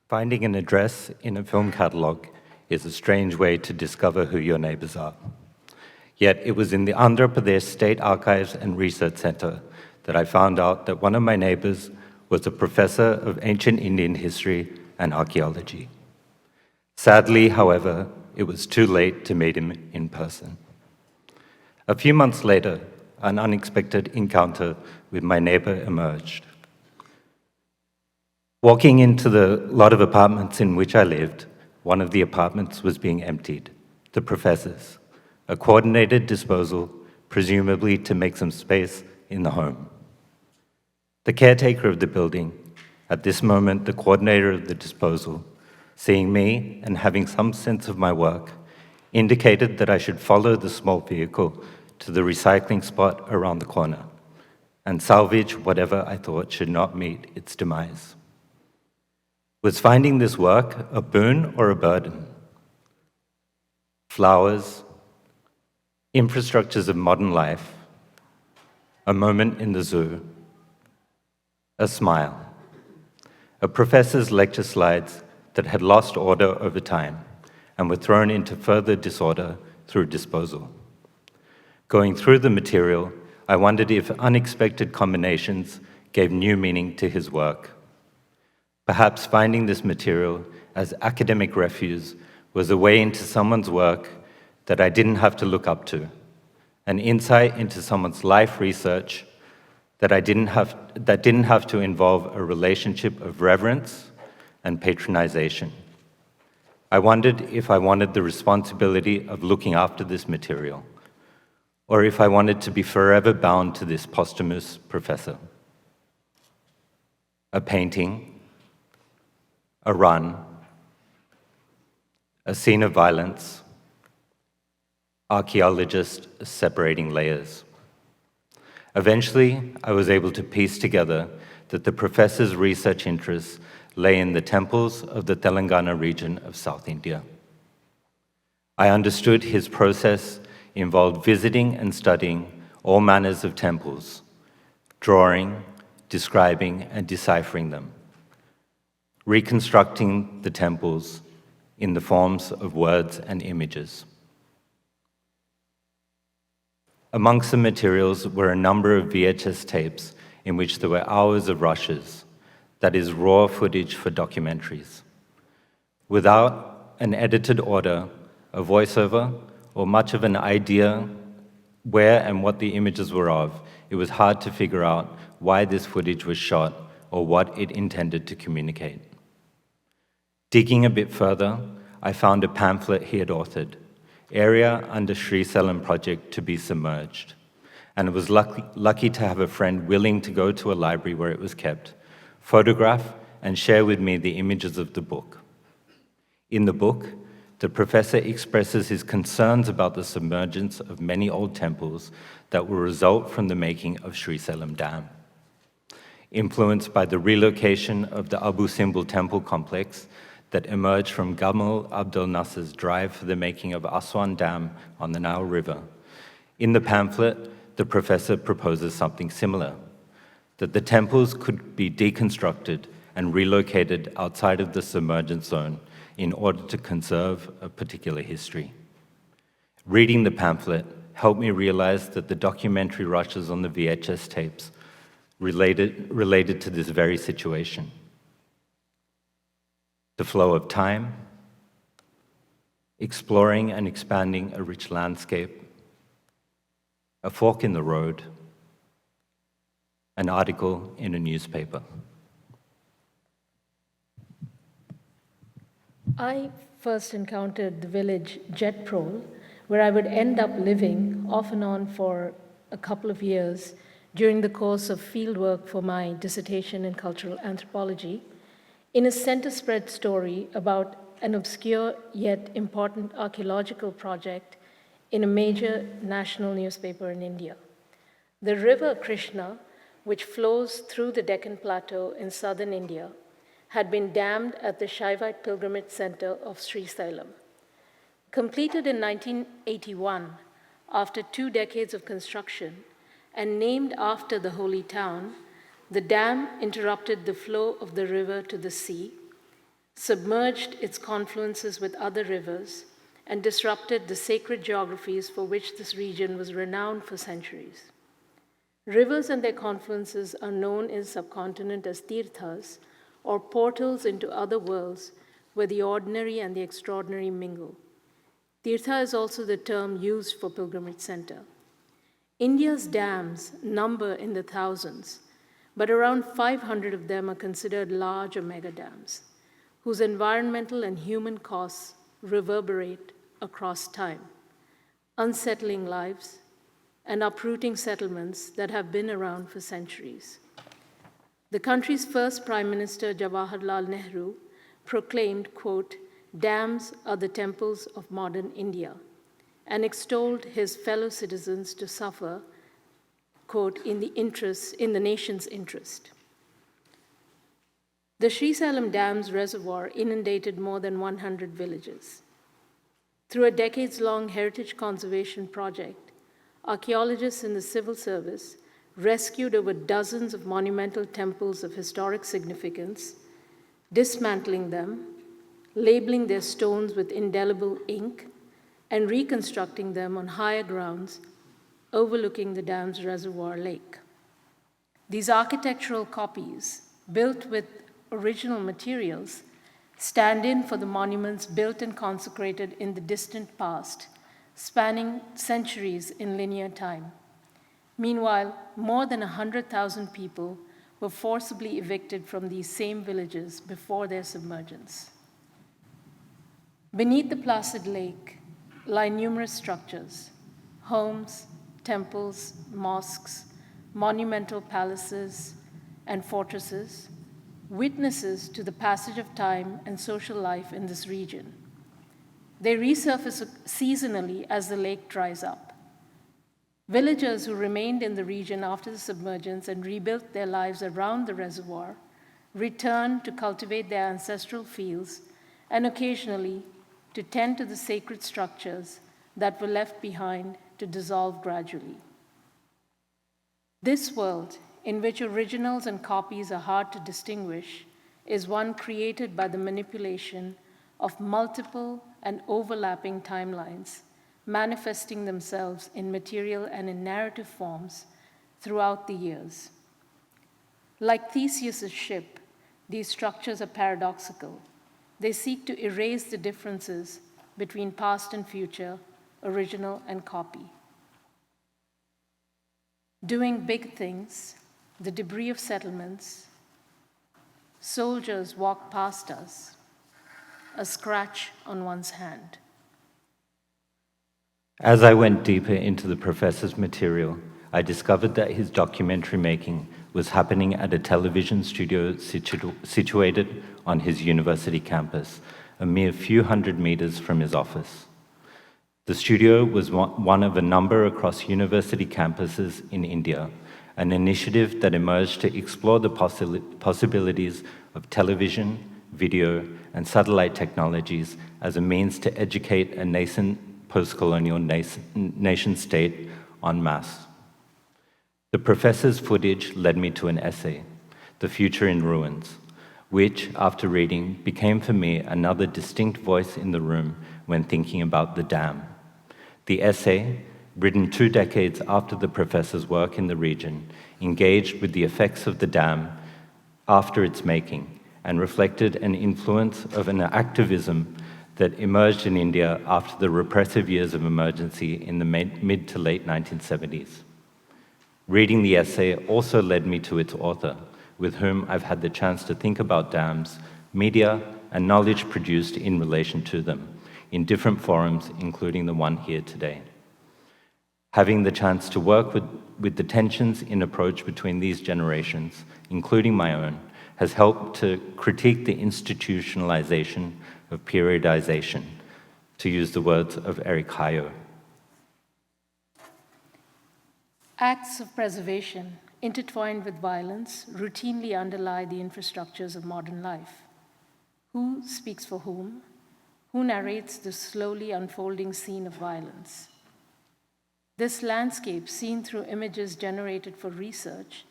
Finding an address in a film catalogue is a strange way to discover who your neighbours are. Yet it was in the Andhra Pradesh State Archives and Research Centre that I found out that one of my neighbours was a professor of ancient Indian history and archaeology. Sadly, however, it was too late to meet him in person. A few months later, an unexpected encounter with my neighbour emerged. Walking into the lot of apartments in which I lived, one of the apartments was being emptied, the professor's, a coordinated disposal, presumably to make some space in the home. The caretaker of the building, at this moment the coordinator of the disposal, seeing me and having some sense of my work, indicated that I should follow the small vehicle to the recycling spot around the corner and salvage whatever I thought should not meet its demise. Was finding this work a boon or a burden? Flowers, infrastructures of modern life, a moment in the zoo, a smile, a professor's lecture slides that had lost order over time and were thrown into further disorder through disposal. Going through the material, I wondered if unexpected combinations gave new meaning to his work. Perhaps finding this material as academic refuse was a way into someone's work that I didn't have to look up to, an insight into someone's life research that didn't have to involve a relationship of reverence and patronization. I wondered if I wanted the responsibility of looking after this material, or if I wanted to be forever bound to this posthumous professor. A painting, a run, a scene of violence, archaeologist separating layers. Eventually, I was able to piece together that the professor's research interests lay in the temples of the Telangana region of South India. I understood his process involved visiting and studying all manners of temples, drawing, describing, and deciphering them, reconstructing the temples in the forms of words and images. Amongst the materials were a number of VHS tapes in which there were hours of rushes, that is, raw footage for documentaries. Without an edited order, a voiceover, or much of an idea where and what the images were of, it was hard to figure out why this footage was shot or what it intended to communicate. Digging a bit further, I found a pamphlet he had authored, Area under Srisailam Project to be Submerged, and I was lucky to have a friend willing to go to a library where it was kept, photograph and share with me the images of the book. In the book, the professor expresses his concerns about the submergence of many old temples that will result from the making of Srisailam Dam. Influenced by the relocation of the Abu Simbel temple complex that emerged from Gamal Abdel Nasser's drive for the making of Aswan Dam on the Nile River. In the pamphlet, the professor proposes something similar, that the temples could be deconstructed and relocated outside of the submergence zone in order to conserve a particular history. Reading the pamphlet helped me realize that the documentary rushes on the VHS tapes related to this very situation. The flow of time, exploring and expanding a rich landscape, a fork in the road, an article in a newspaper. I first encountered the village Jetprol, where I would end up living off and on for a couple of years during the course of fieldwork for my dissertation in cultural anthropology, in a center-spread story about an obscure yet important archaeological project in a major national newspaper in India. The river Krishna, which flows through the Deccan Plateau in southern India, had been dammed at the Shaivite Pilgrimage Center of Srisailam. Completed in 1981, after 2 decades of construction, and named after the holy town, the dam interrupted the flow of the river to the sea, submerged its confluences with other rivers, and disrupted the sacred geographies for which this region was renowned for centuries. Rivers and their confluences are known in the subcontinent as tirthas, or portals into other worlds where the ordinary and the extraordinary mingle. Tirtha is also the term used for pilgrimage center. India's dams number in the thousands, but around 500 of them are considered large or megadams, whose environmental and human costs reverberate across time, unsettling lives and uprooting settlements that have been around for centuries. The country's first Prime Minister, Jawaharlal Nehru, proclaimed, quote, "Dams are the temples of modern India," and extolled his fellow citizens to suffer, quote, in the nation's interest. The Srisailam Dam's reservoir inundated more than 100 villages. Through a decades-long heritage conservation project, archaeologists in the civil service rescued over dozens of monumental temples of historic significance, dismantling them, labeling their stones with indelible ink, and reconstructing them on higher grounds overlooking the dam's reservoir lake. These architectural copies, built with original materials, stand in for the monuments built and consecrated in the distant past, spanning centuries in linear time. Meanwhile, more than 100,000 people were forcibly evicted from these same villages before their submergence. Beneath the Placid Lake lie numerous structures, homes, temples, mosques, monumental palaces, and fortresses, witnesses to the passage of time and social life in this region. They resurface seasonally as the lake dries up. Villagers who remained in the region after the submergence and rebuilt their lives around the reservoir returned to cultivate their ancestral fields and occasionally to tend to the sacred structures that were left behind to dissolve gradually. This world, in which originals and copies are hard to distinguish, is one created by the manipulation of multiple and overlapping timelines, manifesting themselves in material and in narrative forms throughout the years. Like Theseus's ship, these structures are paradoxical. They seek to erase the differences between past and future, original and copy. Doing big things, the debris of settlements, soldiers walk past us, a scratch on one's hand. As I went deeper into the professor's material, I discovered that his documentary making was happening at a television studio situated on his university campus, a mere few hundred meters from his office. The studio was one of a number across university campuses in India, an initiative that emerged to explore the possibilities of television, video, and satellite technologies as a means to educate a nascent post-colonial nation-state en masse. The professor's footage led me to an essay, The Future in Ruins, which, after reading, became for me another distinct voice in the room when thinking about the dam. The essay, written 2 decades after the professor's work in the region, engaged with the effects of the dam after its making and reflected an influence of an activism that emerged in India after the repressive years of emergency in the mid to late 1970s. Reading the essay also led me to its author, with whom I've had the chance to think about dams, media, and knowledge produced in relation to them, in different forums, including the one here today. Having the chance to work with the tensions in approach between these generations, including my own, has helped to critique the institutionalization of periodization, to use the words of Eric Hayo. Acts of preservation intertwined with violence, routinely underlie the infrastructures of modern life. Who speaks for whom? Who narrates the slowly unfolding scene of violence? This landscape, seen through images generated for research,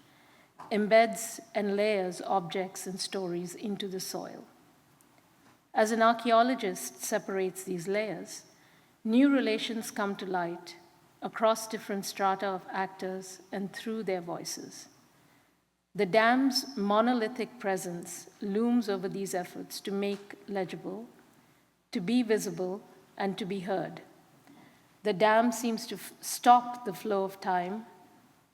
embeds and layers objects and stories into the soil. As an archaeologist separates these layers, new relations come to light across different strata of actors and through their voices. The dam's monolithic presence looms over these efforts to make legible, to be visible, and to be heard. The dam seems to stop the flow of time,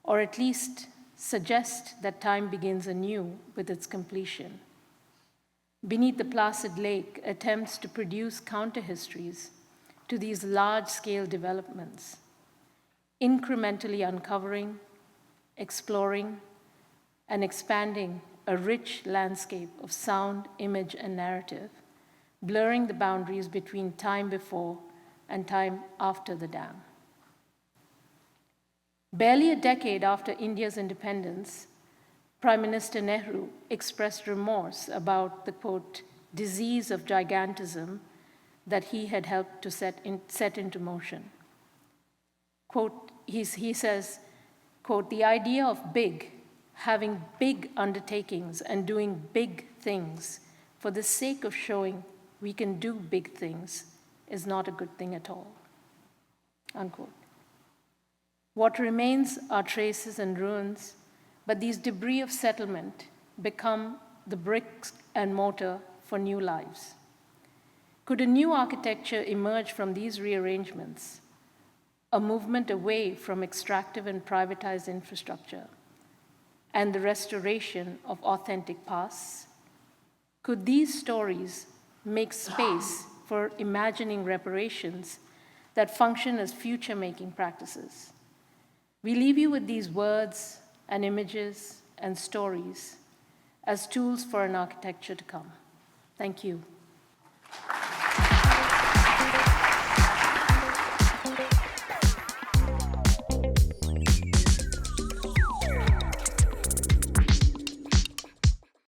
or at least suggest that time begins anew with its completion. Beneath the Placid Lake attempts to produce counter-histories to these large-scale developments, incrementally uncovering, exploring, and expanding a rich landscape of sound, image, and narrative, blurring the boundaries between time before and time after the dam. Barely a decade after India's independence, Prime Minister Nehru expressed remorse about the, quote, disease of gigantism that he had helped to set into motion. Quote, he says, quote, the idea of big, having big undertakings and doing big things for the sake of showing we can do big things is not a good thing at all, unquote. What remains are traces and ruins, but these debris of settlement become the bricks and mortar for new lives. Could a new architecture emerge from these rearrangements, a movement away from extractive and privatized infrastructure, and the restoration of authentic pasts? Could these stories make space for imagining reparations that function as future-making practices? We leave you with these words and images and stories as tools for an architecture to come. Thank you.